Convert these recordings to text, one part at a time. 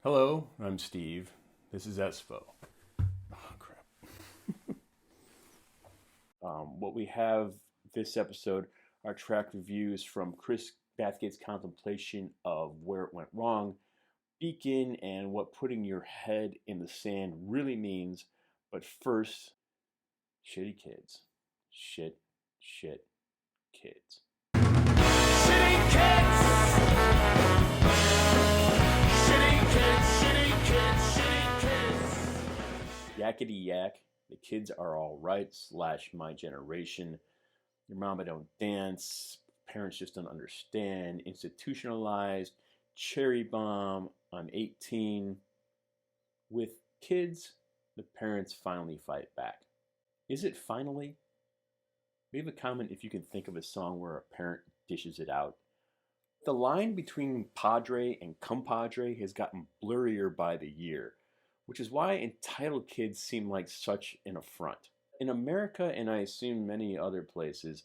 Hello, I'm Steve. This is Ess-Fo. Oh, crap. What we have this episode are track reviews from Chris Bathgate's contemplation of where it went wrong, Beacon, and what putting your head in the sand really means. But first, shitty kids. Shit kids. Shitty kids! Shitty kids, shitty kids, shitty kids. Yakety yak, the kids are all right / my generation. Your mama don't dance, parents just don't understand, institutionalized, cherry bomb, I'm 18. With kids, the parents finally fight back. Is it finally? Leave a comment if you can think of a song where a parent dishes it out. The line between padre and compadre has gotten blurrier by the year, which is why entitled kids seem like such an affront. In America, and I assume many other places,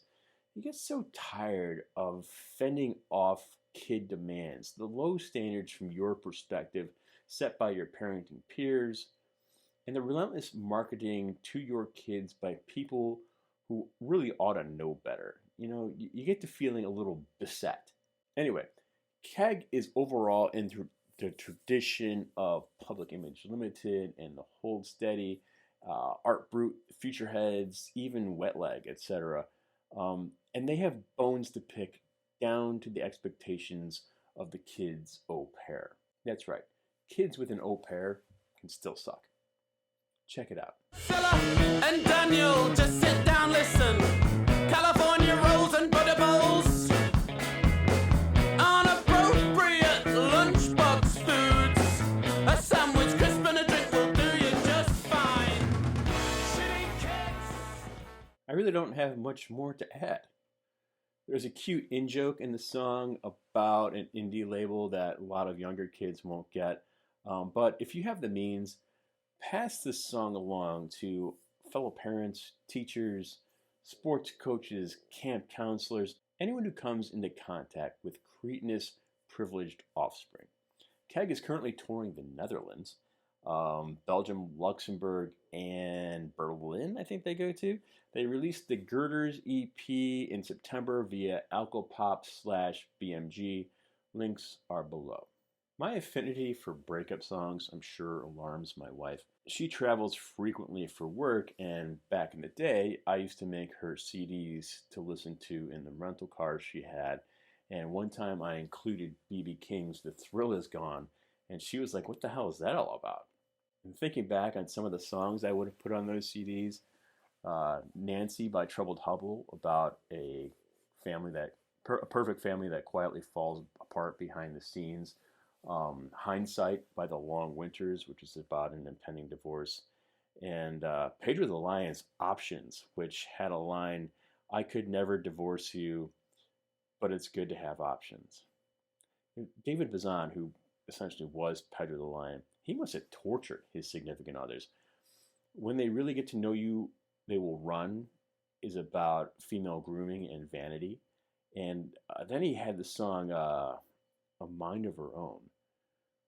you get so tired of fending off kid demands, the low standards from your perspective set by your parenting peers, and the relentless marketing to your kids by people who really ought to know better. You know, you get the feeling a little beset. Anyway, Keg is overall in the tradition of Public Image Limited and the Hold Steady, Art Brut, Future Heads, even Wet Leg, etc. And they have bones to pick down to the expectations of the kids' au pair. That's right, kids with an au pair can still suck. Check it out. Fella and Daniel, just sit down, listen. California rolls and butter bowls. Unappropriate lunchbox foods. A sandwich, crisp and a drink will do you just fine. Shitty kids. I really don't have much more to add. There's a cute in-joke in the song about an indie label that a lot of younger kids won't get. But if you have the means, pass this song along to fellow parents, teachers, sports coaches, camp counselors, anyone who comes into contact with cretinous, privileged offspring. Keg is currently touring the Netherlands, Belgium, Luxembourg, and Berlin, I think they go to. They released the Girders EP in September via Alcopop/BMG. Links are below. My affinity for breakup songs, I'm sure, alarms my wife. She travels frequently for work, and back in the day, I used to make her CDs to listen to in the rental car she had. And one time I included B.B. King's The Thrill Is Gone, and she was like, what the hell is that all about? And thinking back on some of the songs I would have put on those CDs, Nancy by Troubled Hubble, about a perfect family that quietly falls apart behind the scenes. Hindsight by the Long Winters, which is about an impending divorce, and Pedro the Lion's Options, which had a line, I could never divorce you, but it's good to have options. David Bazan, who essentially was Pedro the Lion, he must have tortured his significant others. When They Really Get to Know You, They Will Run is about female grooming and vanity. And then he had the song A Mind of Her Own,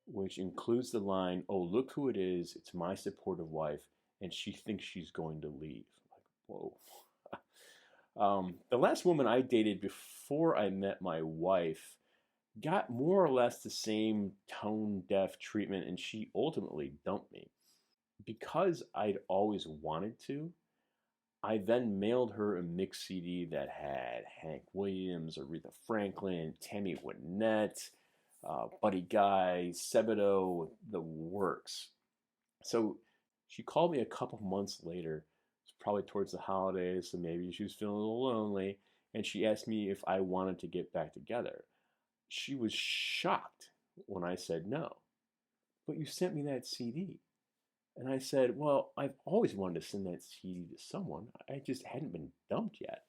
which includes the line, oh, look who it is, it's my supportive wife, and she thinks she's going to leave. Like, whoa. The last woman I dated before I met my wife got more or less the same tone-deaf treatment, and she ultimately dumped me. Because I'd always wanted to, I then mailed her a mix CD that had Hank Williams, Aretha Franklin, Tammy Wynette, Buddy Guy, Sebadoh, the works. So she called me a couple months later. It's probably towards the holidays, so maybe she was feeling a little lonely, and she asked me if I wanted to get back together. She was shocked when I said no. But you sent me that CD. And I said, well, I've always wanted to send that CD to someone. I just hadn't been dumped yet.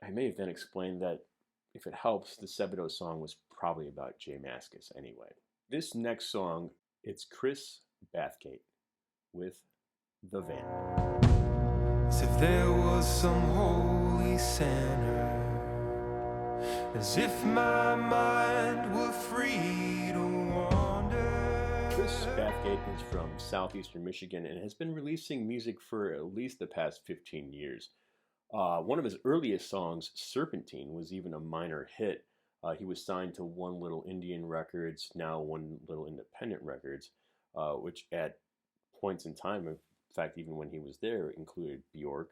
I may have then explained that if it helps, the Sebadoh song was probably about Jay Mascis anyway. This next song, it's Chris Bathgate with The Van. As if there was some holy center, as if my mind were free to wander. Chris Bathgate is from southeastern Michigan and has been releasing music for at least the past 15 years. One of his earliest songs, Serpentine, was even a minor hit. He was signed to One Little Indian Records, now One Little Independent Records, which at points in time, in fact, even when he was there, included Bjork,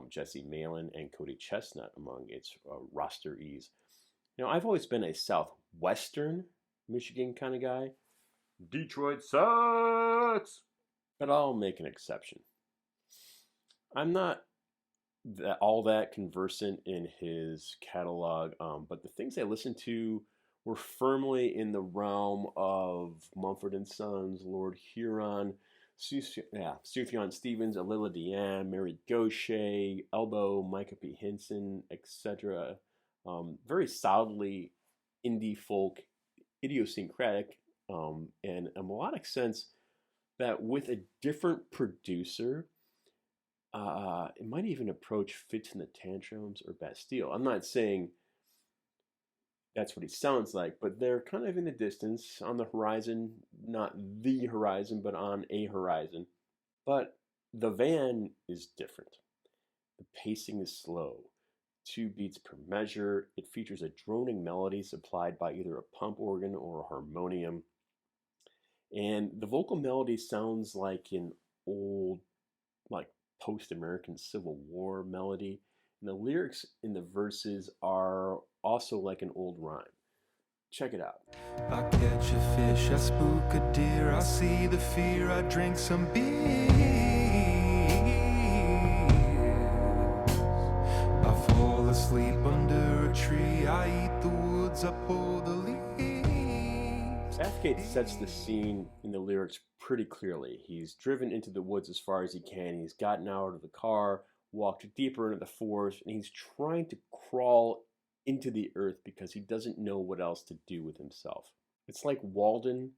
Jesse Malin, and Cody Chestnut among its rosterees. I've always been a southwestern Michigan kind of guy. Detroit sucks! But I'll make an exception. I'm not all that conversant in his catalog, but the things I listened to were firmly in the realm of Mumford & Sons, Lord Huron, Sufjan Stevens, Alila Deanne, Mary Gauthier, Elbow, Micah P. Hinson, etc. Very solidly indie folk, idiosyncratic, and a melodic sense that with a different producer, it might even approach Fitz and the Tantrums or Bastille. I'm not saying that's what he sounds like, but they're kind of in the distance, on the horizon, not the horizon, but on a horizon. But the van is different. The pacing is slow. 2 beats per measure. It features a droning melody supplied by either a pump organ or a harmonium. And the vocal melody sounds like an old, post-American Civil War melody. And the lyrics in the verses are also like an old rhyme. Check it out. I catch a fish, I spook a deer, I see the fear, I drink some beer. I fall asleep under a tree, I eat the woods, I pull the leaves. Bathgate sets the scene in the lyrics pretty clearly. He's driven into the woods as far as he can. He's gotten out of the car, walked deeper into the forest, and he's trying to crawl into the earth because he doesn't know what else to do with himself. It's like Walden,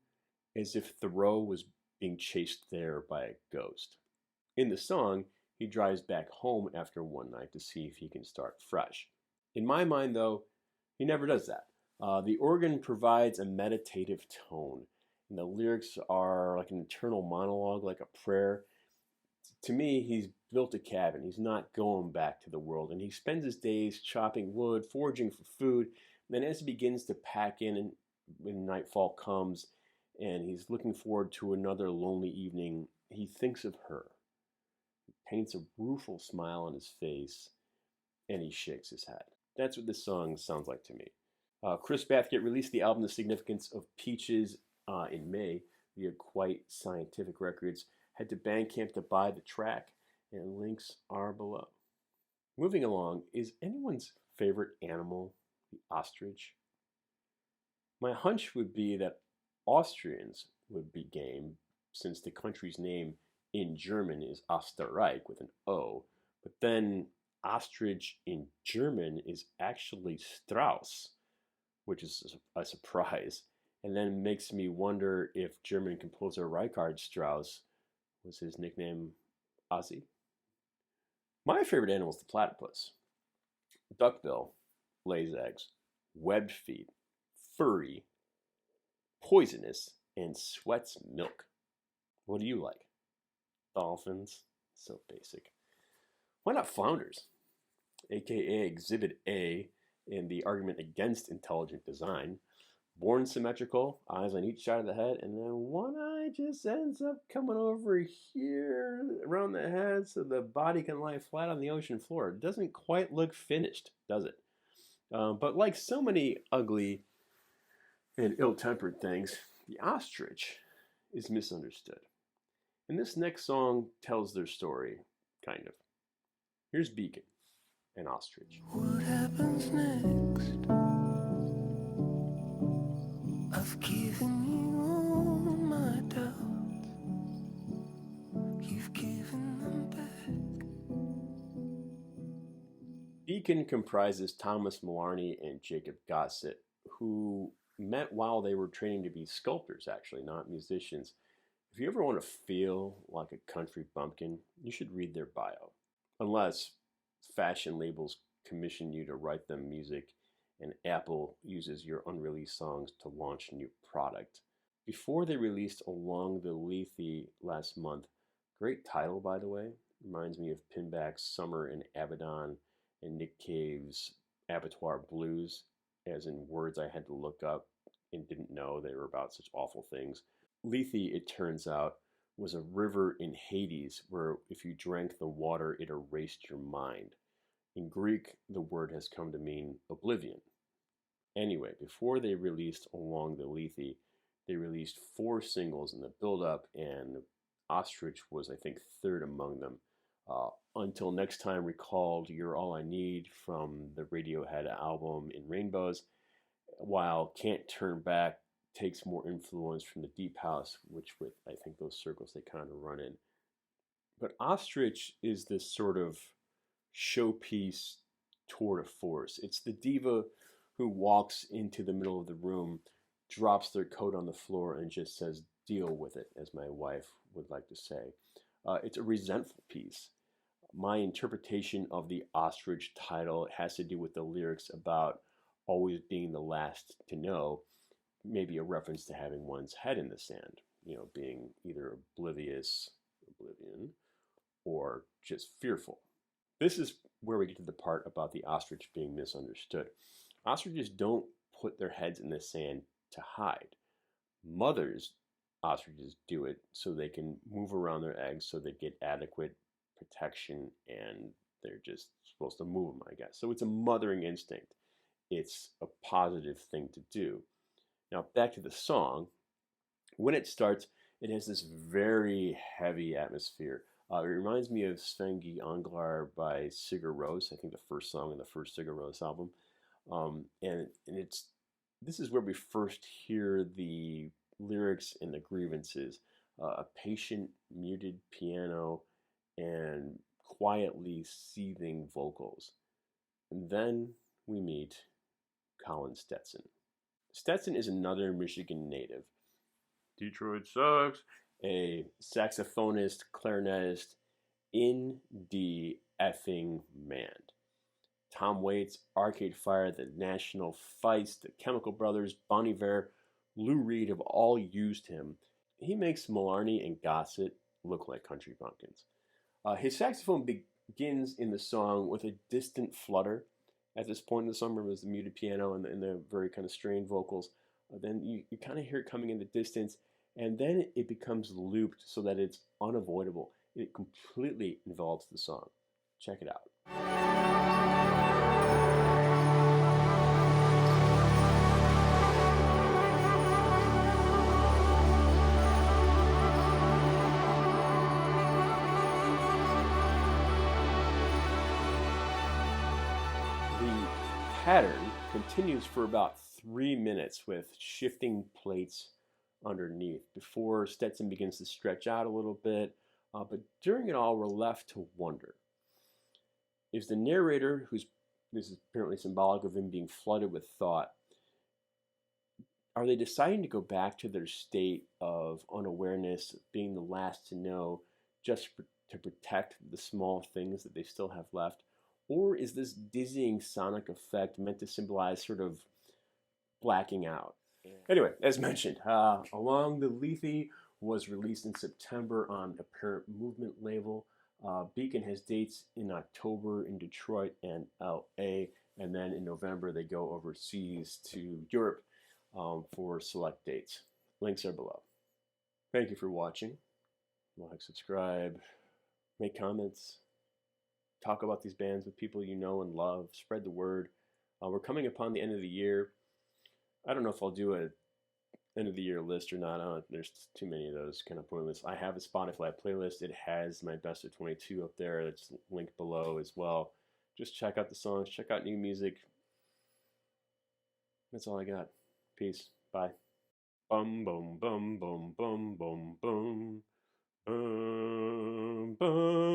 as if Thoreau was being chased there by a ghost. In the song, he drives back home after one night to see if he can start fresh. In my mind, though, he never does that. The organ provides a meditative tone, and the lyrics are like an internal monologue, like a prayer. To me, he's built a cabin. He's not going back to the world, and he spends his days chopping wood, foraging for food. And then as he begins to pack in, and when nightfall comes, and he's looking forward to another lonely evening, he thinks of her. He paints a rueful smile on his face, and he shakes his head. That's what this song sounds like to me. Chris Bathgate released the album The Significance of Peaches in May via Quite Scientific Records. Head to Bandcamp to buy the track, and links are below. Moving along, is anyone's favorite animal the ostrich? My hunch would be that Austrians would be game, since the country's name in German is Österreich with an O, but then ostrich in German is actually Strauss, which is a surprise, and then makes me wonder if German composer Richard Strauss was his nickname Ozzy. My favorite animal is the platypus. Duckbill, lays eggs, webbed feet, furry, poisonous, and sweats milk. What do you like? Dolphins? So basic. Why not flounders? AKA Exhibit A in the argument against intelligent design. Born symmetrical, eyes on each side of the head, and then one eye just ends up coming over here around the head so the body can lie flat on the ocean floor. It doesn't quite look finished, does it? But like so many ugly and ill-tempered things, the ostrich is misunderstood. And this next song tells their story, kind of. Here's Beacon, an ostrich. What happens next? I've given you all my doubts. You've given them back. Beacon comprises Thomas Malarney and Jacob Gossett, who met while they were training to be sculptors, actually, not musicians. If you ever want to feel like a country bumpkin, you should read their bio. Unless fashion labels commission you to write them music and Apple uses your unreleased songs to launch a new product. Before they released Along the Lethe last month, great title by the way, reminds me of Pinback's Summer in Abaddon and Nick Cave's Abattoir Blues, as in words I had to look up and didn't know they were about such awful things. Lethe, it turns out, was a river in Hades where if you drank the water, it erased your mind. In Greek, the word has come to mean oblivion. Anyway, before they released Along the Lethe, they released 4 singles in the build-up, and Ostrich was, I think, third among them. Until Next Time recalled You're All I Need from the Radiohead album In Rainbows, while Can't Turn Back takes more influence from the Deep House, which with, I think, those circles they kind of run in. But Ostrich is this sort of showpiece tour de force. It's the diva who walks into the middle of the room, drops their coat on the floor, and just says, deal with it, as my wife would like to say. It's a resentful piece. My interpretation of the Ostrich title has to do with the lyrics about always being the last to know, maybe a reference to having one's head in the sand, being either oblivion, or just fearful. This is where we get to the part about the ostrich being misunderstood. Ostriches don't put their heads in the sand to hide. Mothers ostriches do it so they can move around their eggs so they get adequate protection, and they're just supposed to move them, I guess. So it's a mothering instinct. It's a positive thing to do. Now back to the song. When it starts, it has this very heavy atmosphere. It reminds me of Svengi Anglar by Sigur Rós, I think the first song in the first Sigur Rós album. And this is where we first hear the lyrics and the grievances. A patient muted piano and quietly seething vocals. And then we meet Colin Stetson. Stetson is another Michigan native. Detroit sucks. A saxophonist, clarinetist, in the effing man. Tom Waits, Arcade Fire, The National Feist, The Chemical Brothers, Bon Iver, Lou Reed have all used him. He makes Malarney and Gossett look like country bumpkins. His saxophone begins in the song with a distant flutter. At this point in the song, it was the muted piano and the very kind of strained vocals. Then you kind of hear it coming in the distance, and then it becomes looped so that it's unavoidable. It completely envelops the song. Check it out. The pattern continues for about 3 minutes with shifting plates underneath before Stetson begins to stretch out a little bit. But during it all, we're left to wonder. Is the narrator, this is apparently symbolic of him being flooded with thought, are they deciding to go back to their state of unawareness, being the last to know, just to protect the small things that they still have left? Or is this dizzying sonic effect meant to symbolize sort of blacking out? Anyway, as mentioned, Along the Lethe was released in September on Apparent Movement label. Beacon has dates in October in Detroit and LA, and then in November they go overseas to Europe for select dates. Links are below. Thank you for watching. Like, subscribe, make comments, talk about these bands with people you know and love, spread the word. We're coming upon the end of the year. I don't know if I'll do a end of the year list or not. There's too many of those kind of pointless. I have a Spotify playlist. It has my best of 22 up there. It's linked below as well. Just check out the songs, check out new music. That's all I got. Peace. Bye. Bum bum bum bum bum bum bum bum bum.